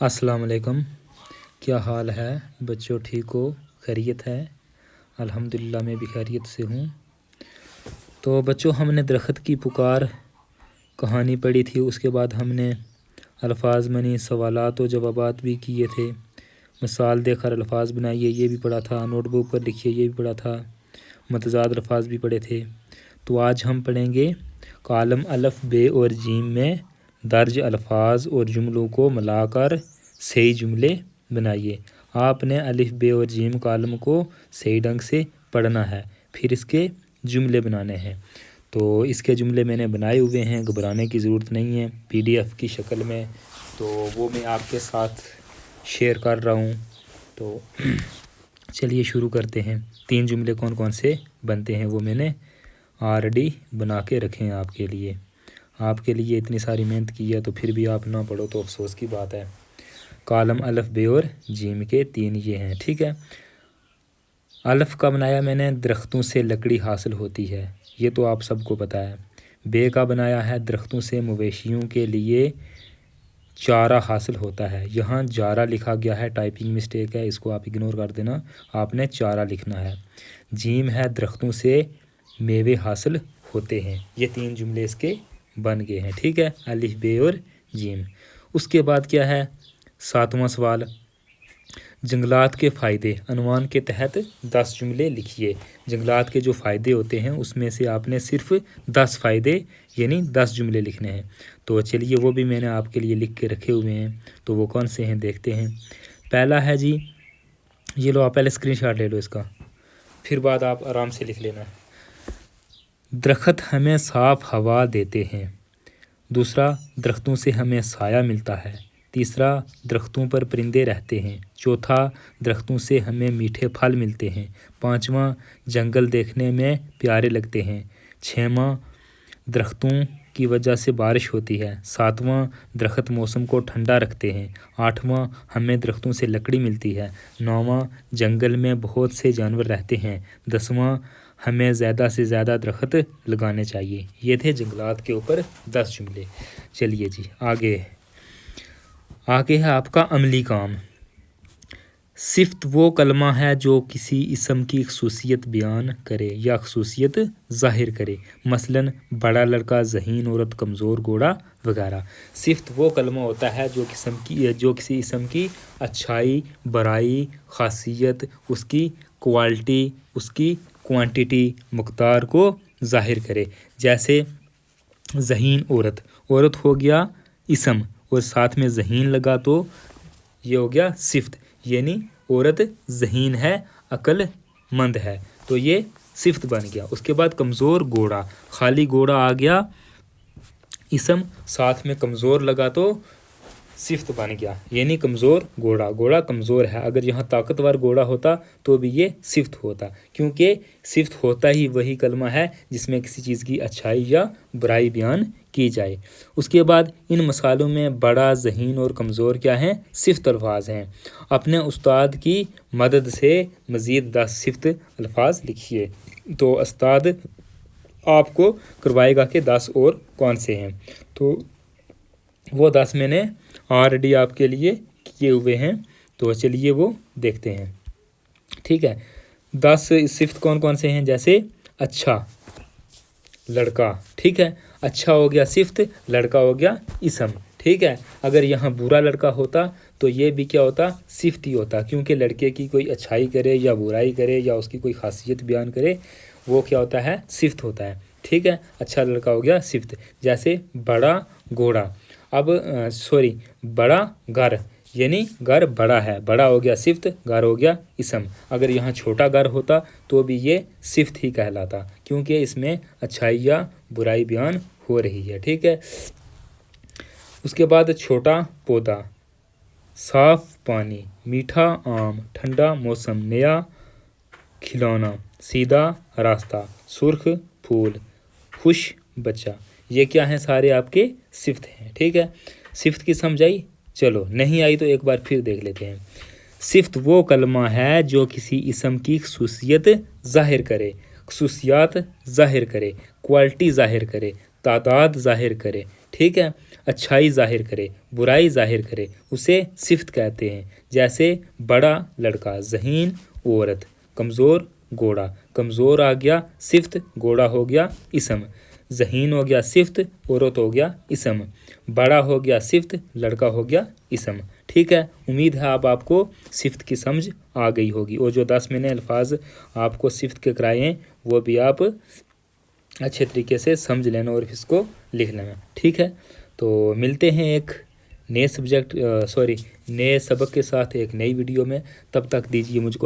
अस्सलाम वालेकुम। क्या हाल है बच्चों, ठीक हो, खैरियत है? अल्हम्दुलिल्लाह मैं भी खैरियत से हूँ। तो बच्चों, हमने दरख्त की पुकार कहानी पढ़ी थी, उसके बाद हमने अल्फाज मनी सवालात और जवाबात भी किए थे। मिसाल देकर अल्फाज बनाइए ये भी पढ़ा था, नोटबुक पर लिखिए ये भी पढ़ा था, मतजाद अल्फाज भी पढ़े थे। तो आज हम पढ़ेंगे कालम अल्फ बे और जीम में दर्ज अल्फाज और जुमलों को मिलाकर सही जुमले बनाइए। आपने अलिफ बे और जीम कालम को सही ढंग से पढ़ना है, फिर इसके जुमले बनाने हैं। तो इसके जुमले मैंने बनाए हुए हैं, घबराने की ज़रूरत नहीं है, PDF की शक्ल में। तो वो मैं आपके साथ शेयर कर रहा हूँ। तो चलिए शुरू करते हैं। 3 जुमले कौन कौन से बनते हैं वो मैंने ऑलरेडी बना के रखे हैं आपके लिए। आपके लिए इतनी सारी मेहनत की है तो फिर भी आप ना पढ़ो तो अफसोस की बात है। कालम अल्फ बे और जीम के 3 ये हैं, ठीक है। अल्फ का बनाया मैंने दरख्तों से लकड़ी हासिल होती है, ये तो आप सबको पता है। बे का बनाया है दरख्तों से मवेशियों के लिए चारा हासिल होता है। यहाँ जारा लिखा गया है, टाइपिंग मिस्टेक है, इसको आप इग्नोर कर देना, आपने चारा लिखना है। जीम है दरख्तों से मेवे हासिल होते हैं। ये 3 जुमले इसके बन गए हैं, ठीक है, अलिफ बे और जीम। उसके बाद क्या है, 7वां सवाल, जंगलात के फ़ायदे। अनुमान के तहत 10 जुमले लिखिए। जंगलात के जो फ़ायदे होते हैं उसमें से आपने सिर्फ 10 फ़ायदे यानी 10 जुमले लिखने हैं। तो चलिए वो भी मैंने आपके लिए लिख के रखे हुए हैं, तो वो कौन से हैं देखते हैं। पहला है जी, ये लो आप पहले स्क्रीनशॉट ले लो इसका, फिर बाद आप आराम से लिख लेना। दरख्त हमें साफ़ हवा देते हैं। दूसरा, दरख्तों से हमें साया मिलता है। तीसरा, दरख्तों पर परिंदे रहते हैं। चौथा, दरख्तों से हमें मीठे फल मिलते हैं। पाँचवां, जंगल देखने में प्यारे लगते हैं। छठवां, दरख्तों की वजह से बारिश होती है। सातवां, दरख्त मौसम को ठंडा रखते हैं। आठवां, हमें दरख्तों से लकड़ी मिलती है। नौवां, जंगल में बहुत से जानवर रहते हैं। 10वां, हमें ज़्यादा से ज़्यादा दरख्त लगाने चाहिए। ये थे जंगलात के ऊपर 10 जुमले। चलिए जी आगे है आपका अमली काम। सिफ्त वो कलमा है जो किसी इसम की खसूसियत बयान करे या खसूसियत ज़ाहिर करे, मसलन बड़ा लड़का, ज़हीन औरत, कमज़ोर घोड़ा वगैरह। सिफ्त वो कलमा होता है जो किसी इसम की अच्छाई, बराई, खासियत, उसकी क्वालिटी, उसकी क्वांटिटी, मकदार को ज़ाहिर करे। जैसे ज़हीन औरत हो गया इसम और साथ में ज़हीन लगा तो ये हो गया सिफ्त, यानी औरत ज़हीन है, अक्लमंद है, तो ये सिफ्त बन गया। उसके बाद कमज़ोर घोड़ा, खाली घोड़ा आ गया इसम, साथ में कमज़ोर लगा तो सिफ्त बन गया, यानी कमज़ोर घोड़ा कमज़ोर है। अगर यहाँ ताकतवर घोड़ा होता तो भी ये सिफ्त होता, क्योंकि सिफ्त होता ही वही कलमा है जिसमें किसी चीज़ की अच्छाई या बुराई बयान की जाए। उसके बाद इन मसालों में बड़ा, ज़हीन और कमज़ोर क्या हैं, सिफ्त अल्फाज हैं। अपने उस्ताद की मदद से मज़ीद 10 सिफ्त अल्फाज लिखिए। तो उस्ताद आपको करवाएगा कि 10 और कौन से हैं, तो वो 10 मैंने ऑलरेडी आपके लिए किए हुए हैं, तो चलिए वो देखते हैं, ठीक है। 10 सिफ्त कौन कौन से हैं, जैसे अच्छा लड़का, ठीक है, अच्छा हो गया सिफ्त, लड़का हो गया इसम, ठीक है। अगर यहाँ बुरा लड़का होता तो ये भी क्या होता, सिफ्त ही होता, क्योंकि लड़के की कोई अच्छाई करे या बुराई करे या उसकी कोई खासियत बयान करे वो क्या होता है, सिफ्त होता है, ठीक है। अच्छा लड़का हो गया सिफ्त। जैसे बड़ा घोड़ा, अब बड़ा घर, यानी घर बड़ा है, बड़ा हो गया सिफ्त, घर हो गया इसम। अगर यहाँ छोटा घर होता तो भी ये सिफ्त ही कहलाता, क्योंकि इसमें अच्छाई या बुराई बयान हो रही है, ठीक है। उसके बाद छोटा पौधा, साफ पानी, मीठा आम, ठंडा मौसम, नया खिलौना, सीधा रास्ता, सुर्ख फूल, खुश बच्चा, ये क्या हैं, सारे आपके सिफ्त हैं, ठीक है। सिफ्त की समझ आई? चलो नहीं आई तो एक बार फिर देख लेते हैं। सिफ्त वो कलमा है जो किसी इसम की खसूसियत ज़ाहिर करे, खसूसियात ज़ाहिर करे, क्वालिटी ज़ाहिर करे, तादाद ज़ाहिर करे, ٹھیک ہے. اچھائی ظاہر کرے، برائی ظاہر کرے، اسے صفت کہتے ہیں. جیسے بڑا لڑکا، ذہین عورت، کمزور گھوڑا. کمزور آ گیا صفت، گھوڑا ہو گیا اسم. ذہین ہو گیا صفت، عورت ہو گیا اسم. بڑا ہو گیا صفت، لڑکا ہو گیا اسم. ٹھیک ہے. امید ہے آپ کو صفت کی سمجھ آ گئی ہوگی، اور جو 10 میں نے الفاظ آپ کو صفت کے کرائے ہیں وہ بھی آپ اچھے طریقے سے سمجھ لینا اور اس کو لکھ لینا. ٹھیک ہے. تو ملتے ہیں ایک نئے سبق کے ساتھ ایک نئی ویڈیو میں. تب تک دیجیے مجھ کو